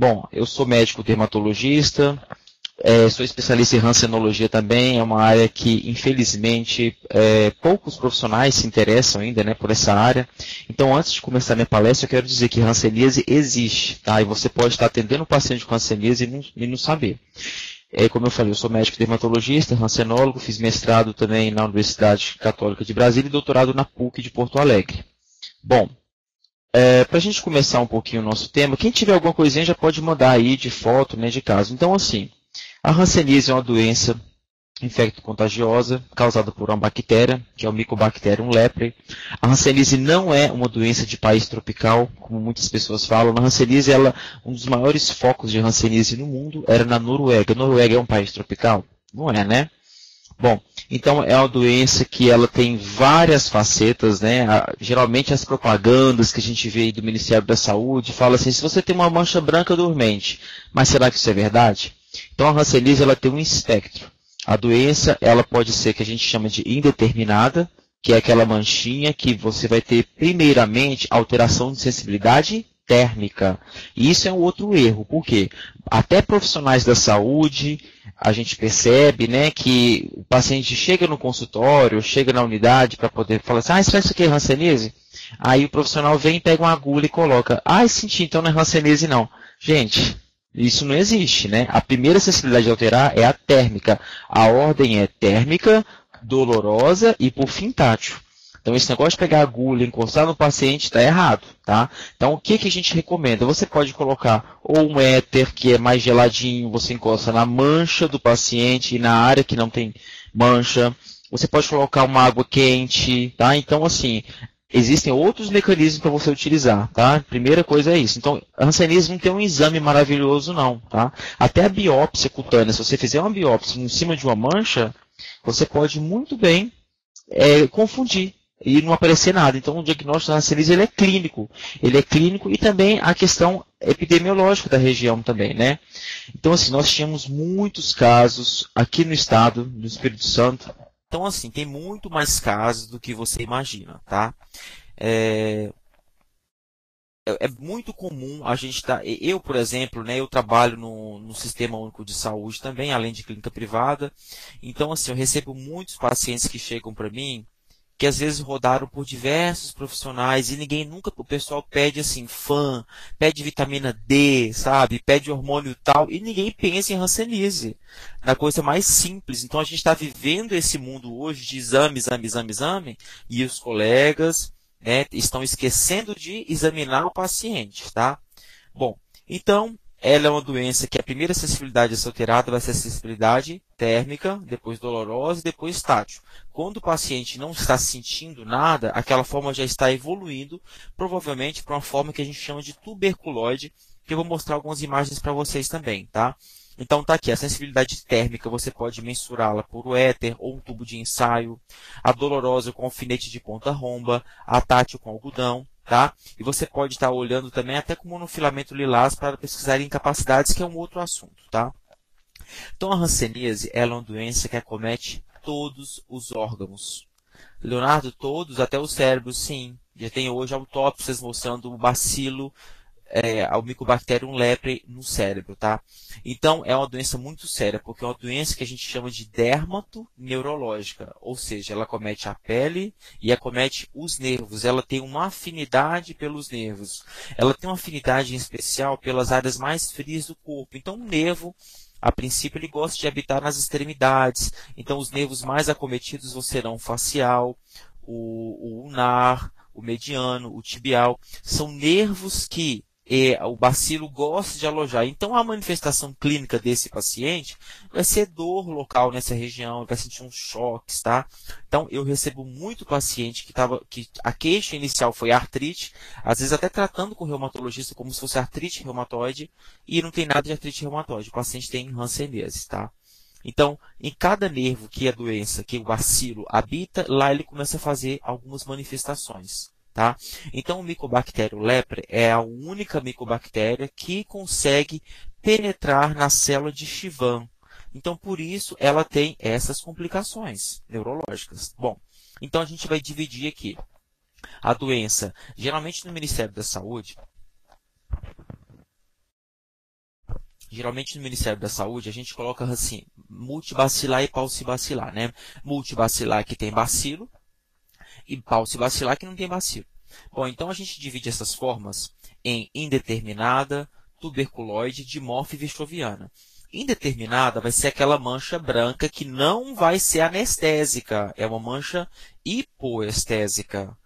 Bom, eu sou médico dermatologista, sou especialista em rancenologia também, é uma área que, infelizmente, poucos profissionais se interessam ainda, né, por essa área. Então, antes de começar minha palestra, eu quero dizer que hanseníase existe, tá? E você pode estar atendendo um paciente com hanseníase e não saber. Como eu falei, eu sou médico dermatologista, rancenólogo, fiz mestrado também na Universidade Católica de Brasília e doutorado na PUC de Porto Alegre. Bom, para a gente começar um pouquinho o nosso tema, quem tiver alguma coisinha já pode mandar aí de foto, né, de caso. Então, assim, a hanseníase é uma doença infecto-contagiosa causada por uma bactéria, que é o Mycobacterium leprae. A hanseníase não é uma doença de país tropical, como muitas pessoas falam. A hanseníase, um dos maiores focos de hanseníase no mundo era na Noruega. A Noruega é um país tropical? Não é, né? Bom, então é uma doença que ela tem várias facetas, né? Geralmente as propagandas que a gente vê aí do Ministério da Saúde falam assim, se você tem uma mancha branca dormente, mas será que isso é verdade? Então a hanseníase ela tem um espectro. A doença ela pode ser que a gente chama de indeterminada, que é aquela manchinha que você vai ter primeiramente alteração de sensibilidade térmica. E isso é um outro erro, por quê? Até profissionais da saúde, a gente percebe, né, que o paciente chega no consultório, chega na unidade para poder falar assim, isso aqui é hanseníase? Aí o profissional vem, pega uma agulha e coloca, senti, então não é hanseníase não. Gente, isso não existe, né? A primeira sensibilidade de alterar é a térmica. A ordem é térmica, dolorosa e, por fim, tátil. Então, esse negócio de pegar a agulha e encostar no paciente está errado, tá? Então, o que a gente recomenda? Você pode colocar ou um éter, que é mais geladinho, você encosta na mancha do paciente e na área que não tem mancha. Você pode colocar uma água quente, tá? Então, assim, existem outros mecanismos para você utilizar, tá? Primeira coisa é isso. Então, a hanseníase não tem um exame maravilhoso, não, tá? Até a biópsia cutânea, se você fizer uma biópsia em cima de uma mancha, você pode muito bem confundir e não aparecer nada. Então, o diagnóstico da hanseníase ele é clínico. Ele é clínico e também a questão epidemiológica da região também, né? Então, assim, nós tínhamos muitos casos aqui no estado, do Espírito Santo. Então, assim, tem muito mais casos do que você imagina, tá? É muito comum a gente eu, por exemplo, né, eu trabalho no Sistema Único de Saúde também, além de clínica privada. Então, assim, eu recebo muitos pacientes que chegam para mim que às vezes rodaram por diversos profissionais e ninguém nunca, o pessoal pede assim, pede vitamina D, sabe? Pede hormônio tal e ninguém pensa em hanseníase, na coisa mais simples. Então a gente está vivendo esse mundo hoje de exame, exame, exame, exame e os colegas, né, estão esquecendo de examinar o paciente, tá? Bom, então ela é uma doença que a primeira sensibilidade a ser alterada vai ser a sensibilidade térmica, depois dolorosa e depois tátil. Quando o paciente não está sentindo nada, aquela forma já está evoluindo, provavelmente para uma forma que a gente chama de tuberculoide, que eu vou mostrar algumas imagens para vocês também, tá? Então tá aqui, a sensibilidade térmica você pode mensurá-la por o éter ou um tubo de ensaio, a dolorosa com alfinete de ponta romba, a tátil com algodão, tá? E você pode estar olhando também até com monofilamento lilás para pesquisar incapacidades, que é um outro assunto, tá? Então a hanseníase ela é uma doença que acomete todos os órgãos. Leonardo, todos, até o cérebro, sim. Já tem hoje autópsias mostrando o bacilo, ao Mycobacterium leprae no cérebro, tá? Então, é uma doença muito séria, porque é uma doença que a gente chama de dermatoneurológica, ou seja, ela acomete a pele e acomete os nervos. Ela tem uma afinidade pelos nervos. Ela tem uma afinidade em especial pelas áreas mais frias do corpo. Então, o nervo, a princípio, ele gosta de habitar nas extremidades. Então, os nervos mais acometidos serão o facial, o ulnar, o mediano, o tibial. São nervos que o bacilo gosta de alojar. Então, a manifestação clínica desse paciente vai ser dor local nessa região, ele vai sentir uns choques, tá? Então, eu recebo muito paciente que a queixa inicial foi artrite, às vezes até tratando com o reumatologista como se fosse artrite reumatoide, e não tem nada de artrite reumatoide, o paciente tem hanseníase, tá? Então, em cada nervo que a doença, que o bacilo habita, lá ele começa a fazer algumas manifestações. Tá? Então, o Mycobacterium leprae é a única micobactéria que consegue penetrar na célula de Schwann. Então, por isso, ela tem essas complicações neurológicas. Bom, então a gente vai dividir aqui a doença. Geralmente, no Ministério da Saúde, Geralmente no Ministério da Saúde a gente coloca assim, multibacilar e paucibacilar, né? Multibacilar que tem bacilo e paucibacilar que não tem bacilo. Bom, então a gente divide essas formas em indeterminada, tuberculoide, dimorfa e vichoviana. Indeterminada vai ser aquela mancha branca que não vai ser anestésica, é uma mancha hipoestésica.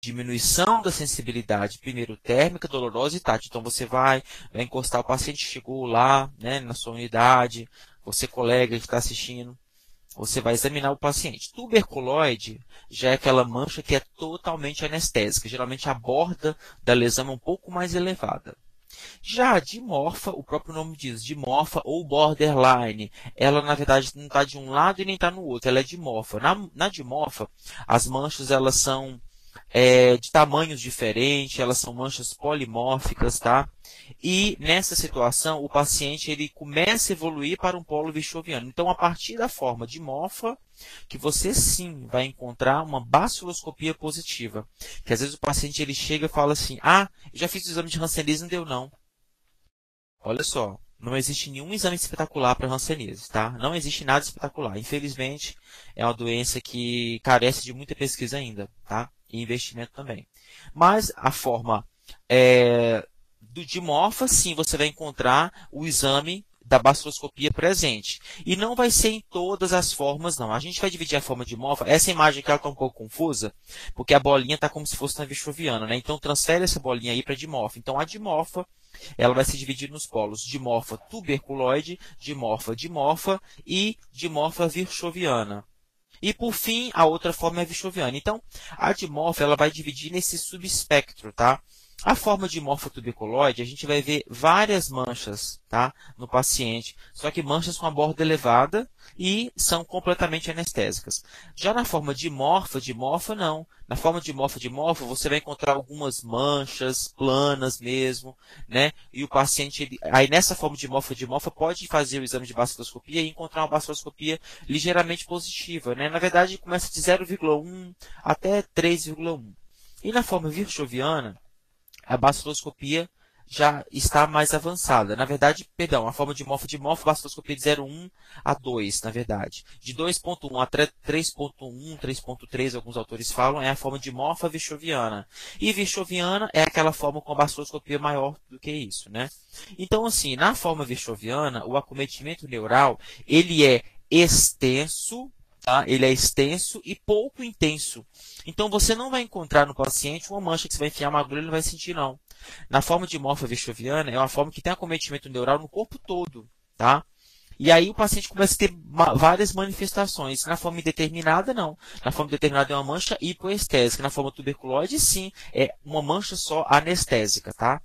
Diminuição da sensibilidade, primeiro térmica, dolorosa e tátil. Então você vai encostar, o paciente chegou lá, né, na sua unidade, você colega que está assistindo, você vai examinar o paciente. Tuberculoide já é aquela mancha que é totalmente anestésica. Geralmente a borda da lesão é um pouco mais elevada. Já a dimorfa, o próprio nome diz, dimorfa ou borderline, ela na verdade não está de um lado e nem está no outro, ela é dimorfa. Na dimorfa, as manchas elas são de tamanhos diferentes, elas são manchas polimórficas, tá? E nessa situação, o paciente ele começa a evoluir para um polo vichoviano. Então, a partir da forma dimorfa, que você sim vai encontrar uma baciloscopia positiva. Que às vezes o paciente ele chega e fala assim, eu já fiz o exame de Hanseníase e não deu não. Olha só, não existe nenhum exame espetacular para Hanseníase, tá? Não existe nada espetacular. Infelizmente, é uma doença que carece de muita pesquisa ainda, tá? E investimento também. Mas a forma do dimorfa, sim, você vai encontrar o exame da baciloscopia presente. E não vai ser em todas as formas, não. A gente vai dividir a forma dimorfa. Essa imagem aqui está um pouco confusa, porque a bolinha está como se fosse na vichoviana, né? Então, transfere essa bolinha aí para a dimorfa. Então, a dimorfa ela vai se dividir nos polos dimorfa tuberculoide, dimorfa dimorfa e dimorfa virchoviana. E por fim, a outra forma é a vichoviana. Então, a dimorfa ela vai dividir nesse subespectro, tá? A forma dimorfa tuberculoide, a gente vai ver várias manchas, tá, no paciente, só que manchas com a borda elevada e são completamente anestésicas. Já na forma dimorfa não. Na forma dimorfa, você vai encontrar algumas manchas planas mesmo, né? E o paciente, aí nessa forma dimorfa pode fazer o exame de baciloscopia e encontrar uma baciloscopia ligeiramente positiva, né? Na verdade, começa de 0,1 até 3,1. E na forma virchoviana, a baciloscopia já está mais avançada. Na verdade, perdão, a forma dimorfa, baciloscopia de 0,1 a 2, na verdade. De 2,1 a 3,1, 3,3, alguns autores falam, é a forma dimorfa vichoviana. E vichoviana é aquela forma com a baciloscopia maior do que isso, né? Então, assim, na forma vichoviana, o acometimento neural, ele é extenso, tá? Ele é extenso e pouco intenso. Então, você não vai encontrar no paciente uma mancha que você vai enfiar uma agulha e ele não vai sentir, não. Na forma de dimorfa vichoviana, é uma forma que tem acometimento neural no corpo todo, tá? E aí o paciente começa a ter várias manifestações. Na forma indeterminada, não. Na forma determinada é uma mancha hipoestésica. Na forma tuberculoide, sim, é uma mancha só anestésica, tá?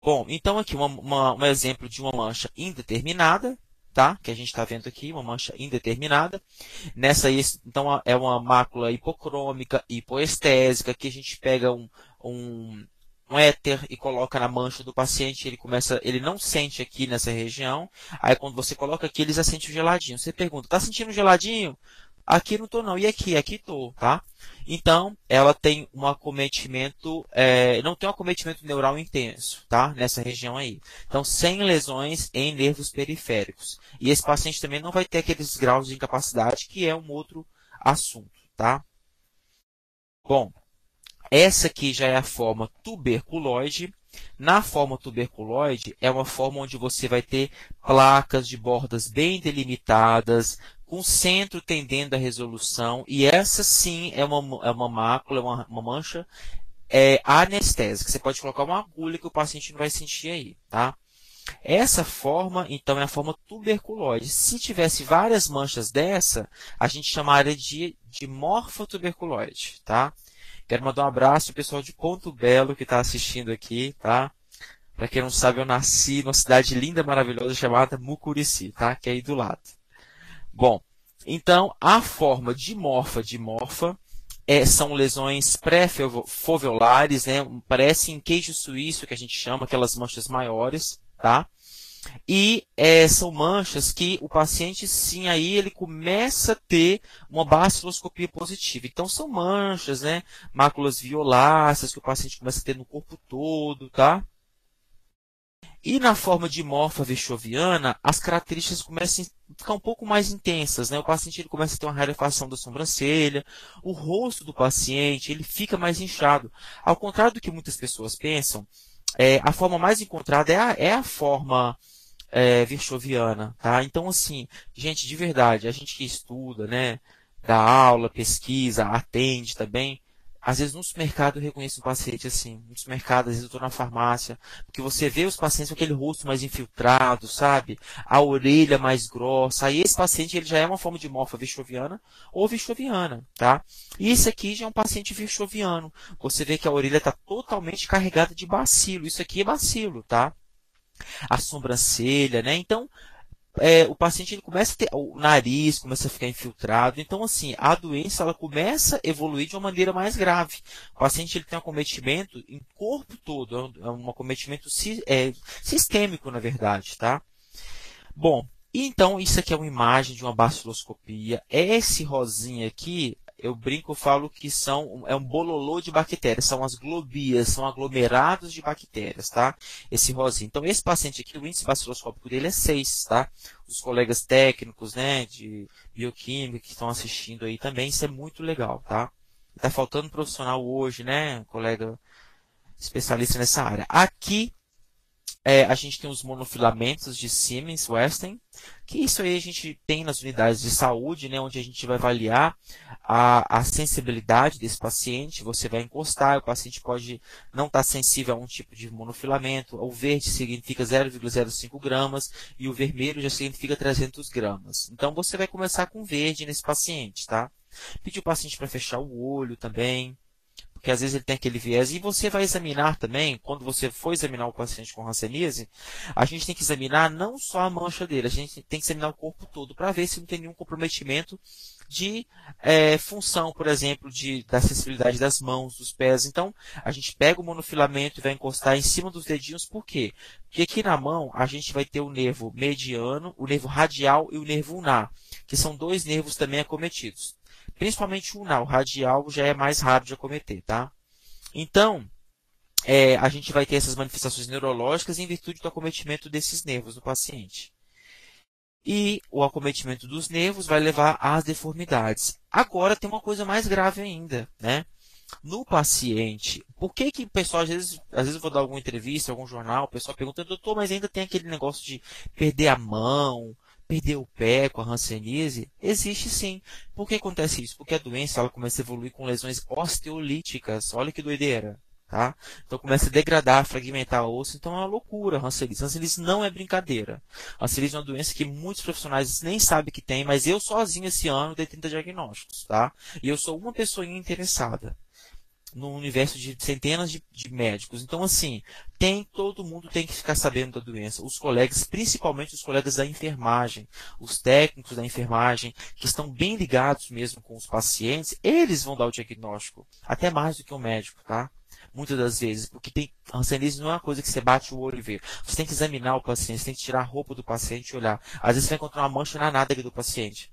Bom, então aqui um exemplo de uma mancha indeterminada, tá? Que a gente está vendo aqui, uma mancha indeterminada. Nessa aí, então, é uma mácula hipocrômica, hipoestésica, que a gente pega um, um éter e coloca na mancha do paciente, ele não sente aqui nessa região, aí quando você coloca aqui, ele já sente o geladinho. Você pergunta, tá sentindo geladinho? Aqui não tô não. E aqui? Aqui tô, tá? Então, ela tem um acometimento, não tem um acometimento neural intenso, tá? Nessa região aí. Então, sem lesões em nervos periféricos. E esse paciente também não vai ter aqueles graus de incapacidade, que é um outro assunto, tá? Bom, essa aqui já é a forma tuberculoide. Na forma tuberculoide, é uma forma onde você vai ter placas de bordas bem delimitadas, com centro tendendo à resolução, e essa sim é uma mácula, uma mancha anestésica. Você pode colocar uma agulha que o paciente não vai sentir aí, tá? Essa forma, então, é a forma tuberculoide. Se tivesse várias manchas dessa, a gente chamaria de morfotuberculoide, tá? Quero mandar um abraço ao pessoal de Ponto Belo que está assistindo aqui, tá? Para quem não sabe, eu nasci numa cidade linda, maravilhosa chamada Mucurici, tá? Que é aí do lado. Bom, então a forma dimorfa são lesões pré-foveolares, né? Parece em queijo suíço que a gente chama, aquelas manchas maiores, tá? E são manchas que o paciente, sim, aí ele começa a ter uma baciloscopia positiva. Então, são manchas, né? Máculas violáceas que o paciente começa a ter no corpo todo, tá? E na forma de morfa vexoviana, as características começam a ficar um pouco mais intensas, né? O paciente ele começa a ter uma rarefação da sobrancelha, o rosto do paciente ele fica mais inchado. Ao contrário do que muitas pessoas pensam, a forma mais encontrada é a forma virchoviana, tá? Então, assim, gente, de verdade, a gente que estuda, né, dá aula, pesquisa, atende também, às vezes no supermercado eu reconheço um paciente assim, no supermercado, às vezes eu estou na farmácia, porque você vê os pacientes com aquele rosto mais infiltrado, sabe? A orelha mais grossa, aí esse paciente ele já é uma forma de morfa virchoviana ou virchoviana, tá? E esse aqui já é um paciente virchoviano, você vê que a orelha está totalmente carregada de bacilo, isso aqui é bacilo, tá? A sobrancelha, né? Então, o paciente ele começa a ter, o nariz começa a ficar infiltrado. Então, assim, a doença ela começa a evoluir de uma maneira mais grave. O paciente ele tem um acometimento em corpo todo, é um acometimento sistêmico, na verdade, tá? Bom, então isso aqui é uma imagem de uma baciloscopia. Esse rosinha aqui, eu brinco, eu falo que é um bololô de bactérias, são as globias, são aglomerados de bactérias, tá? Esse rosinho. Então esse paciente aqui, o índice baciloscópico dele é 6, tá? Os colegas técnicos, né, de bioquímica que estão assistindo aí também, isso é muito legal, tá? Tá faltando profissional hoje, né, colega especialista nessa área. Aqui a gente tem os monofilamentos de Siemens Westing, que isso aí a gente tem nas unidades de saúde, né, onde a gente vai avaliar a sensibilidade desse paciente. Você vai encostar, o paciente pode não estar sensível a um tipo de monofilamento. O verde significa 0,05 gramas e o vermelho já significa 300 gramas. Então você vai começar com verde nesse paciente, tá? Pedir o paciente para fechar o olho também, porque às vezes ele tem aquele viés, e você vai examinar também, quando você for examinar o paciente com hanseníase, a gente tem que examinar não só a mancha dele, a gente tem que examinar o corpo todo, para ver se não tem nenhum comprometimento de função, por exemplo, da sensibilidade das mãos, dos pés. Então, a gente pega o monofilamento e vai encostar em cima dos dedinhos, por quê? Porque aqui na mão a gente vai ter o nervo mediano, o nervo radial e o nervo ulnar, que são dois nervos também acometidos. Principalmente o ulnar, o radial já é mais raro de acometer, tá? Então, a gente vai ter essas manifestações neurológicas em virtude do acometimento desses nervos no paciente. E o acometimento dos nervos vai levar às deformidades. Agora tem uma coisa mais grave ainda, né? No paciente, por que o pessoal, às vezes eu vou dar alguma entrevista, algum jornal, o pessoal pergunta, doutor, mas ainda tem aquele negócio de perder a mão, perder o pé com a hanseníase? Existe sim. Por que acontece isso? Porque a doença ela começa a evoluir com lesões osteolíticas. Olha que doideira. Tá? Então começa a degradar, fragmentar o osso, então é uma loucura a hanseníase. Hanseníase não é brincadeira. A hanseníase é uma doença que muitos profissionais nem sabem que tem, mas eu sozinho esse ano dei 30 diagnósticos, tá? E eu sou uma pessoinha interessada no universo de centenas de médicos. Então, assim, todo mundo tem que ficar sabendo da doença. Os colegas, principalmente os colegas da enfermagem, os técnicos da enfermagem, que estão bem ligados mesmo com os pacientes, eles vão dar o diagnóstico, até mais do que o médico, tá? Muitas das vezes, porque hanseníase não é uma coisa que você bate o olho e vê. Você tem que examinar o paciente, você tem que tirar a roupa do paciente e olhar. Às vezes você vai encontrar uma mancha na nádega do paciente.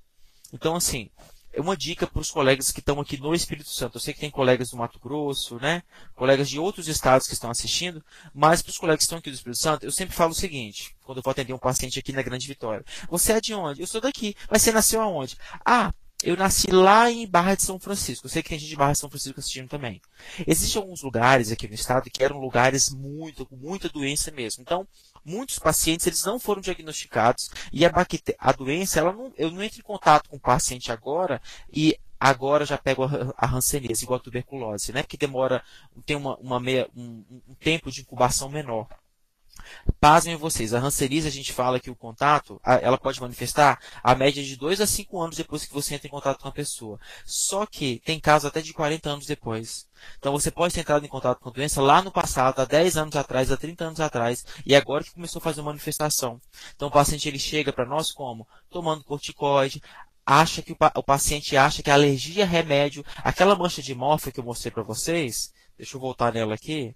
Então, assim, é uma dica para os colegas que estão aqui no Espírito Santo. Eu sei que tem colegas do Mato Grosso, né? Colegas de outros estados que estão assistindo, mas para os colegas que estão aqui do Espírito Santo, eu sempre falo o seguinte, quando eu vou atender um paciente aqui na Grande Vitória. Você é de onde? Eu sou daqui. Mas você nasceu aonde? Ah, eu nasci lá em Barra de São Francisco. Eu sei que tem gente de Barra de São Francisco assistindo também. Existem alguns lugares aqui no estado que eram lugares com muita doença mesmo. Então, muitos pacientes eles não foram diagnosticados e a doença, eu não entro em contato com o paciente agora e agora já pego a hanseníase, igual a tuberculose, né? Que tem um tempo de incubação menor. Pasmem vocês, a hanseníase a gente fala que o contato, ela pode manifestar a média de 2 a 5 anos depois que você entra em contato com a pessoa. Só que tem casos até de 40 anos depois. Então você pode ter entrado em contato com a doença lá no passado, há 10 anos atrás, há 30 anos atrás, e agora que começou a fazer uma manifestação. Então o paciente ele chega para nós como? Tomando corticoide, o paciente acha que a alergia é remédio, aquela mancha de morfa que eu mostrei para vocês, deixa eu voltar nela aqui.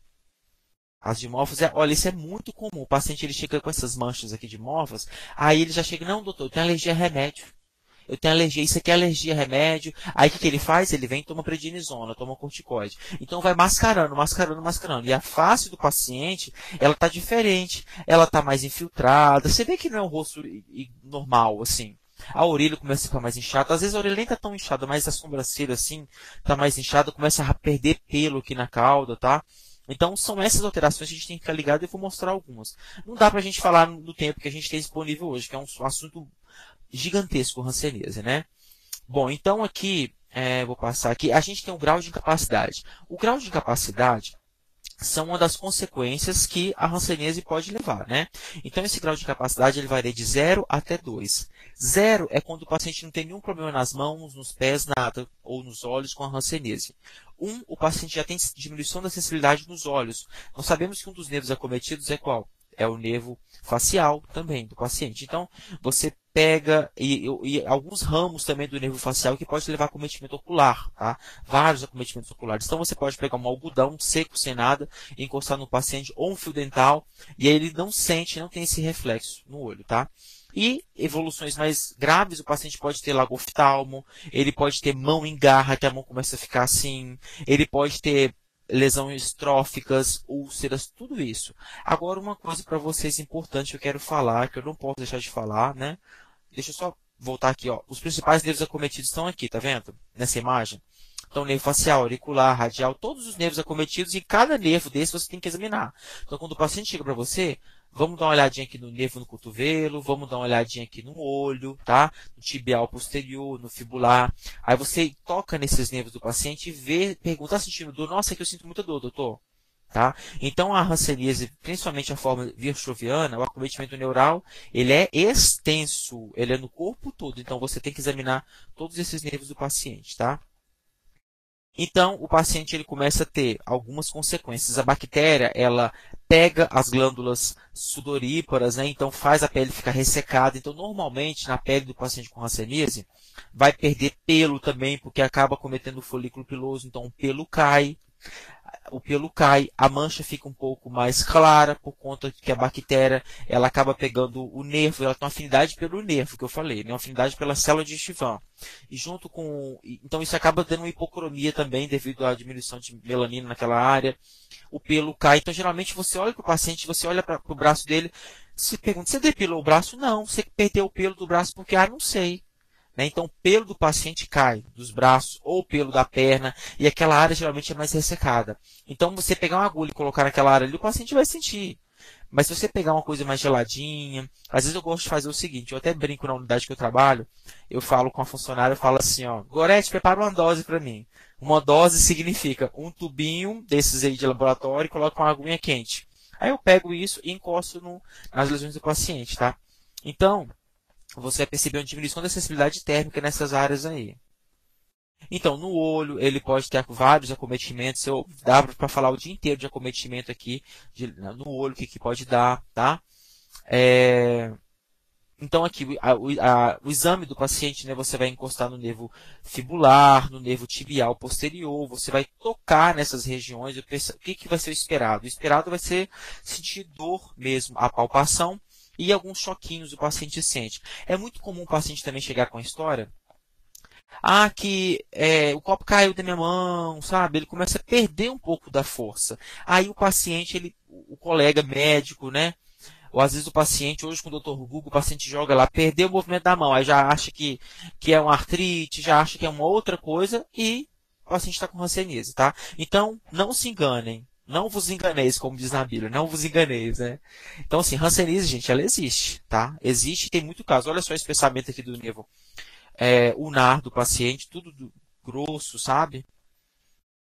As dimorfas, olha, isso é muito comum. O paciente ele chega com essas manchas aqui de dimorfas, aí ele já chega, não, doutor, eu tenho alergia a remédio. eu tenho alergia, isso aqui é alergia, remédio. Aí o que ele faz? Ele vem e toma prednisona, toma corticoide. Então vai mascarando, mascarando, mascarando. E a face do paciente, ela tá diferente, ela tá mais infiltrada. Você vê que não é um rosto normal, assim. A orelha começa a ficar mais inchada. Às vezes a orelha nem tá tão inchada, mas a sobrancelha, assim, tá mais inchada, começa a perder pelo aqui na cauda, tá? Então, são essas alterações que a gente tem que ficar ligado e eu vou mostrar algumas. Não dá pra gente falar no tempo que a gente tem disponível hoje, que é um assunto gigantesco, hanseníase, né? Bom, então aqui, vou passar aqui, a gente tem um grau de incapacidade. O grau de incapacidade são uma das consequências que a hanseníase pode levar, né? Então, esse grau de incapacidade ele varia de 0 até 2. 0 é quando o paciente não tem nenhum problema nas mãos, nos pés, nada, ou nos olhos com a hanseníase. 1, o paciente já tem diminuição da sensibilidade nos olhos. Nós sabemos que um dos nervos acometidos é qual? É o nervo facial também do paciente. Então, você pega e alguns ramos também do nervo facial que pode levar a acometimento ocular, tá? Vários acometimentos oculares. Então, você pode pegar um algodão seco, sem nada, e encostar no paciente, ou um fio dental, e aí ele não sente, não tem esse reflexo no olho, tá? E evoluções mais graves, o paciente pode ter lagoftalmo, ele pode ter mão em garra, que a mão começa a ficar assim, ele pode ter lesões estróficas, úlceras, tudo isso. Agora, uma coisa para vocês importante que eu quero falar, que eu não posso deixar de falar, né? Deixa eu só voltar aqui, ó. Os principais nervos acometidos estão aqui, tá vendo? Nessa imagem. Então, nervo facial, auricular, radial, todos os nervos acometidos, e cada nervo desse você tem que examinar. Então, quando o paciente chega para você, vamos dar uma olhadinha aqui no nervo no cotovelo, vamos dar uma olhadinha aqui no olho, tá? No tibial posterior, no fibular. Aí você toca nesses nervos do paciente e vê, pergunta, tá sentindo dor? Nossa, é que eu sinto muita dor, doutor. Tá? Então, a hanseníase, principalmente a forma virchoviana, o acometimento neural, ele é extenso, ele é no corpo todo. Então, você tem que examinar todos esses nervos do paciente, tá? Então, o paciente ele começa a ter algumas consequências. A bactéria, ela pega as glândulas sudoríparas, né? Então faz a pele ficar ressecada. Então, normalmente, na pele do paciente com hanseníase, vai perder pelo também, porque acaba cometendo o folículo piloso, então o pelo cai. O pelo cai, a mancha fica um pouco mais clara, por conta que a bactéria ela acaba pegando o nervo, ela tem uma afinidade pelo nervo, que eu falei, né? Uma afinidade pela célula de Chivan. E junto com. Então isso acaba dando uma hipocromia também, devido à diminuição de melanina naquela área. O pelo cai. Então, geralmente, você olha para o paciente, você olha para o braço dele, se pergunta, você depilou o braço? Não. Você perdeu o pelo do braço porque, não sei. Né? Então, o pelo do paciente cai dos braços ou o pelo da perna e aquela área geralmente é mais ressecada. Então, você pegar uma agulha e colocar naquela área ali, o paciente vai sentir. Mas se você pegar uma coisa mais geladinha, às vezes eu gosto de fazer o seguinte, eu até brinco na unidade que eu trabalho, eu falo com a funcionária, eu falo assim, ó, Gorete, prepara uma dose para mim. Uma dose significa um tubinho desses aí de laboratório e coloco uma aguinha quente. Aí eu pego isso e encosto nas lesões do paciente, tá? Então, você vai perceber uma diminuição da sensibilidade térmica nessas áreas aí. Então, no olho, ele pode ter vários acometimentos. Dá para falar o dia inteiro de acometimento aqui, no olho, o que pode dar, tá? Então, aqui, o exame do paciente, né, você vai encostar no nervo fibular, no nervo tibial posterior, você vai tocar nessas regiões. O que vai ser o esperado? O esperado vai ser sentir dor mesmo, a palpação e alguns choquinhos o paciente sente. É muito comum o paciente também chegar com a história que o copo caiu da minha mão, sabe? Ele começa a perder um pouco da força. Aí o paciente, o colega médico, né? Ou às vezes o paciente, hoje com o Dr. Google, o paciente joga lá, perdeu o movimento da mão, aí já acha que é uma artrite, já acha que é uma outra coisa e o paciente está com hanseníase, tá? Então, não se enganem. Não vos enganeis, como diz na Bíblia, não vos enganeis, né? Então, assim, hanseníase, gente, ela existe, tá? Existe e tem muito caso. Olha só esse pensamento aqui do nervo ulnar do paciente, tudo grosso, sabe?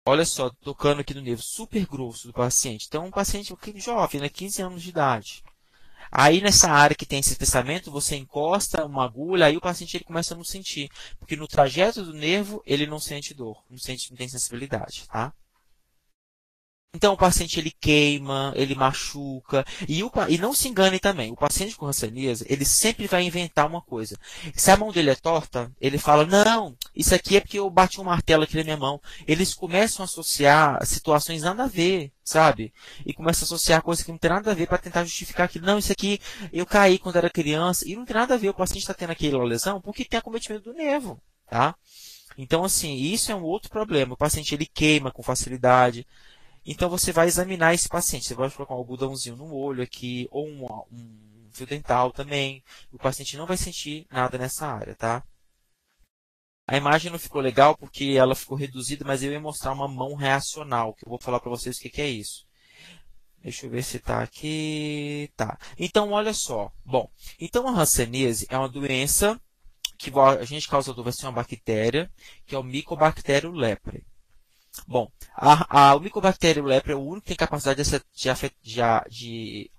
Olha só, tocando aqui no nervo super grosso do paciente. Então, um paciente jovem, né, 15 anos de idade. Aí, nessa área que tem esse pensamento, você encosta uma agulha, aí o paciente ele começa a não sentir. Porque no trajeto do nervo, ele não sente dor, não tem sensibilidade, tá? Então o paciente ele queima, ele machuca, e não se engane também, o paciente com hanseníase, ele sempre vai inventar uma coisa. Se a mão dele é torta, ele fala, não, isso aqui é porque eu bati um martelo aqui na minha mão. Eles começam a associar situações nada a ver, sabe? E começam a associar coisas que não tem nada a ver para tentar justificar que, não, isso aqui eu caí quando era criança, e não tem nada a ver, o paciente está tendo aquela lesão porque tem acometimento do nervo, tá? Então, assim, isso é um outro problema. O paciente ele queima com facilidade. Então você vai examinar esse paciente. Você vai colocar um algodãozinho no olho aqui, ou um fio dental também. O paciente não vai sentir nada nessa área, tá? A imagem não ficou legal porque ela ficou reduzida, mas eu ia mostrar uma mão reacional, que eu vou falar para vocês o que é isso. Deixa eu ver se está aqui. Tá. Então, olha só. Bom, então a hanseníase é uma doença que a gente causador vai ser uma bactéria, que é o Mycobacterium leprae. Bom, o Mycobacterium leprae é o único que tem capacidade de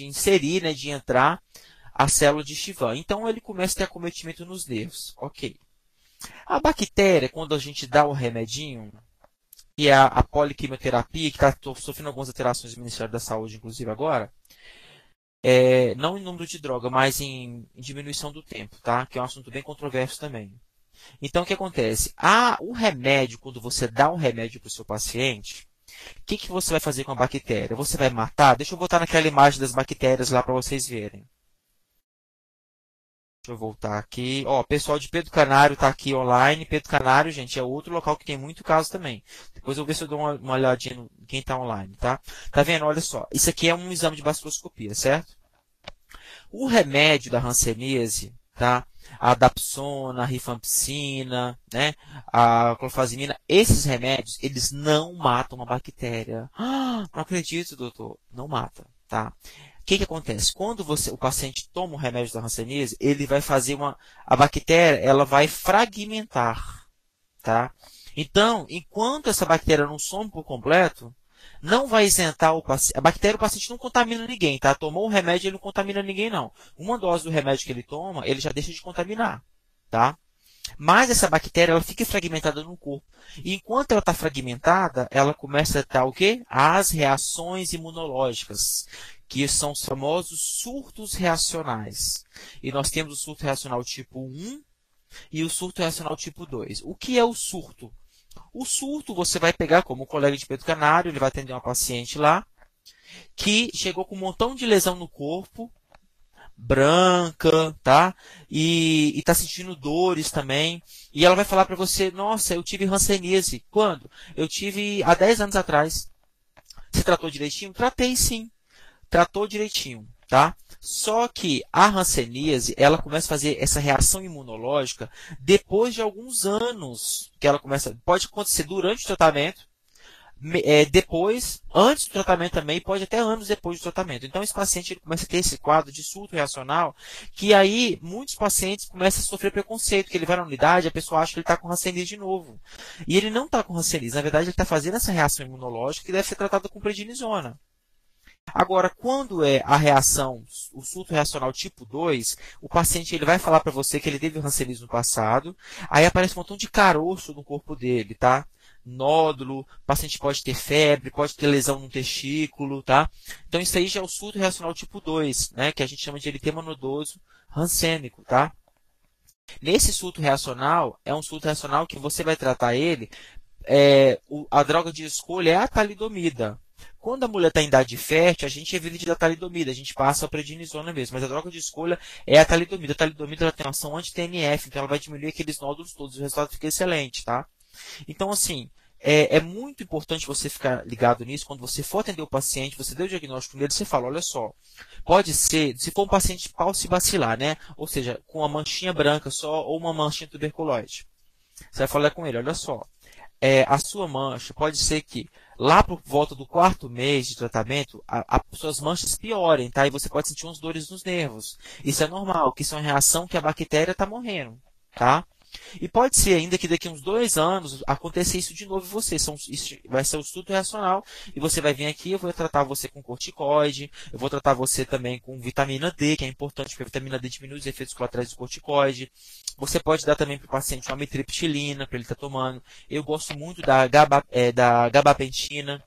inserir, né, de entrar a célula de Schwann. Então, ele começa a ter acometimento nos nervos. Ok. A bactéria, quando a gente dá o remedinho, que é a poliquimioterapia, que está sofrendo algumas alterações do Ministério da Saúde, inclusive agora, não em número de droga, mas em diminuição do tempo, tá? Que é um assunto bem controverso também. Então, o que acontece? O remédio, quando você dá um remédio para o seu paciente, o que você vai fazer com a bactéria? Você vai matar? Deixa eu botar naquela imagem das bactérias lá para vocês verem. Deixa eu voltar aqui. Ó, pessoal de Pedro Canário está aqui online. Pedro Canário, gente, é outro local que tem muito caso também. Depois eu vou ver se eu dou uma olhadinha em quem está online, tá? Tá vendo? Olha só. Isso aqui é um exame de baciloscopia, certo? O remédio da hanseníase, tá? A dapsona, a rifampicina, né? A clofazimina, esses remédios, eles não matam a bactéria. Ah, não acredito, doutor. Não mata, tá? O que acontece? Quando o paciente toma o remédio da hanseníase, ele vai fazer a bactéria, ela vai fragmentar, tá? Então, enquanto essa bactéria não some por completo, não vai isentar o paciente. A bactéria, o paciente não contamina ninguém, tá? Tomou o remédio, ele não contamina ninguém, não. Uma dose do remédio que ele toma, ele já deixa de contaminar, tá? Mas essa bactéria, ela fica fragmentada no corpo. E enquanto ela está fragmentada, ela começa a ter o quê? As reações imunológicas, que são os famosos surtos reacionais. E nós temos o surto reacional tipo 1 e o surto reacional tipo 2. O que é o surto? O surto você vai pegar como um colega de Pedro Canário, ele vai atender uma paciente lá, que chegou com um montão de lesão no corpo, branca, tá? E está sentindo dores também. E ela vai falar para você, nossa, eu tive hanseníase. Quando? Eu tive há 10 anos atrás. Você tratou direitinho? Tratei sim. Tratou direitinho, tá? Só que a hanseníase, ela começa a fazer essa reação imunológica depois de alguns anos que ela começa. Pode acontecer durante o tratamento, depois, antes do tratamento também, pode até anos depois do tratamento. Então, esse paciente ele começa a ter esse quadro de surto reacional, que aí muitos pacientes começam a sofrer preconceito, que ele vai na unidade, a pessoa acha que ele está com hanseníase de novo. E ele não está com hanseníase, na verdade ele está fazendo essa reação imunológica que deve ser tratada com prednisona. Agora, quando é a reação, o surto reacional tipo 2, o paciente ele vai falar para você que ele teve hanseníase no passado, aí aparece um montão de caroço no corpo dele, tá? Nódulo, o paciente pode ter febre, pode ter lesão no testículo, tá? Então isso aí já é o surto reacional tipo 2, né? Que a gente chama de eritema nodoso hansênico, tá? Nesse surto reacional, é um surto reacional que você vai tratar ele, a droga de escolha é a talidomida. Quando a mulher está em idade fértil, a gente evita de dar talidomida, a gente passa a prednisona mesmo, mas a droga de escolha é a talidomida. A talidomida ela tem uma ação anti-TNF, então ela vai diminuir aqueles nódulos todos, o resultado fica excelente, tá? Então, assim, é muito importante você ficar ligado nisso, quando você for atender o paciente, você deu o diagnóstico nele, você fala, olha só, pode ser, se for um paciente paucibacilar, né? Ou seja, com uma manchinha branca só, ou uma manchinha tuberculoide. Você vai falar com ele, olha só, a sua mancha pode ser que lá por volta do 4º mês de tratamento, as suas manchas piorem, tá? E você pode sentir umas dores nos nervos. Isso é normal, que isso é uma reação que a bactéria está morrendo, tá? E pode ser ainda que daqui a uns 2 anos aconteça isso de novo em você. Isso vai ser o surto reacional e você vai vir aqui, eu vou tratar você com corticoide, eu vou tratar você também com vitamina D, que é importante porque a vitamina D diminui os efeitos colaterais do corticoide. Você pode dar também para o paciente uma amitriptilina para ele estar tomando. Eu gosto muito da gabapentina.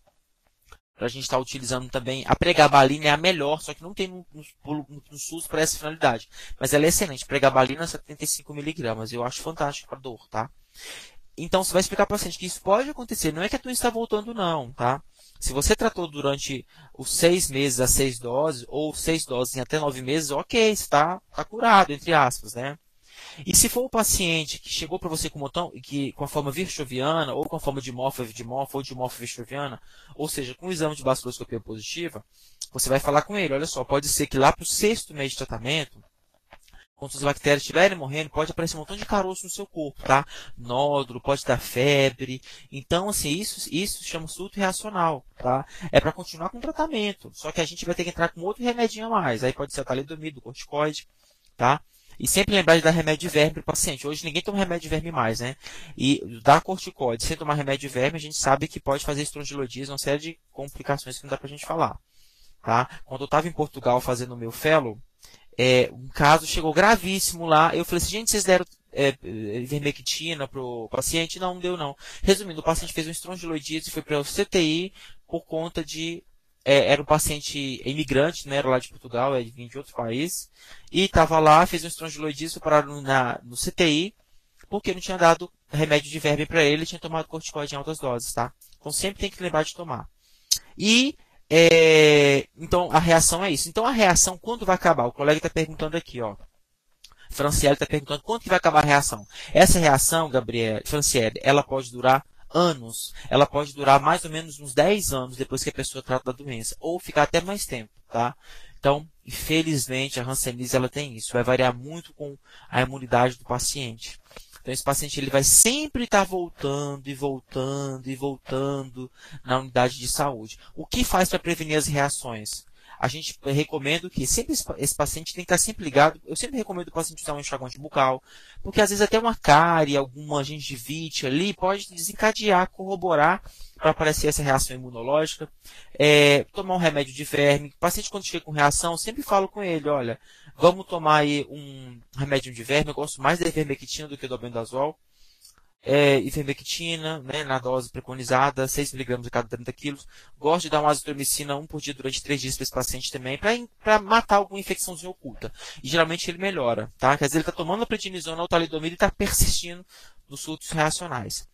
para a gente estar utilizando também. A pregabalina é a melhor, só que não tem no SUS para essa finalidade. Mas ela é excelente. Pregabalina 75 miligramas. Eu acho fantástico para dor, tá? Então, você vai explicar para o paciente que isso pode acontecer. Não é que a doença está voltando, não, tá? Se você tratou durante os 6 meses as 6 doses, ou 6 doses em até 9 meses, ok, está curado, entre aspas, né? E se for o paciente que chegou para você com a forma virchoviana, ou com a forma de morfa ou de morfa virchoviana, ou seja, com o exame de baciloscopia positiva, você vai falar com ele, olha só, pode ser que lá para o 6º mês de tratamento, quando as bactérias estiverem morrendo, pode aparecer um montão de caroço no seu corpo, tá? Nódulo, pode dar febre. Então, assim, isso chama surto reacional, tá? É para continuar com o tratamento. Só que a gente vai ter que entrar com outro remedinho a mais. Aí pode ser a talidomida, o corticoide, tá? E sempre lembrar de dar remédio de verme para o paciente. Hoje ninguém toma remédio de verme mais, né? E dar corticoide sem tomar remédio de verme, a gente sabe que pode fazer estrongilodise, uma série de complicações que não dá pra gente falar, tá? Quando eu estava em Portugal fazendo o meu fellow, um caso chegou gravíssimo lá. Eu falei assim, gente, vocês deram ivermectina pro paciente? Não, não deu não. Resumindo, o paciente fez um estrongiloidite e foi para o CTI por conta de... era um paciente imigrante, não era lá de Portugal, é de vir de outro país. E estava lá, fez um estrongiloidite, foi parar no CTI, porque não tinha dado remédio de verme para ele, tinha tomado corticoide em altas doses, tá? Então sempre tem que lembrar de tomar. E então a reação é isso. Então a reação, quando vai acabar? O colega está perguntando aqui, ó. Franciele está perguntando quando que vai acabar a reação. Essa reação, Franciele, ela pode durar anos. Ela pode durar mais ou menos uns 10 anos depois que a pessoa trata da doença. Ou ficar até mais tempo, tá? Então, infelizmente, a hanseníase ela tem isso. Vai variar muito com a imunidade do paciente. Então, esse paciente ele vai sempre estar voltando e voltando e voltando na unidade de saúde. O que faz para prevenir as reações? A gente recomenda que sempre esse paciente tem que estar sempre ligado. Eu sempre recomendo o paciente usar um enxaguante bucal, porque às vezes até uma cárie, alguma gengivite ali pode desencadear, corroborar para aparecer essa reação imunológica. Tomar um remédio de verme. O paciente quando chega com reação, eu sempre falo com ele, olha, vamos tomar aí um remédio de verme. Eu gosto mais da ivermectina do que do albendazol. Ivermectina, né, na dose preconizada, 6 miligramas a cada 30 quilos. Gosto de dar uma azitromicina 1 por dia durante 3 dias para esse paciente também, para matar alguma infecçãozinha oculta. E geralmente ele melhora, tá? Quer dizer, ele está tomando a prednisona ou talidomida e está persistindo nos surtos reacionais.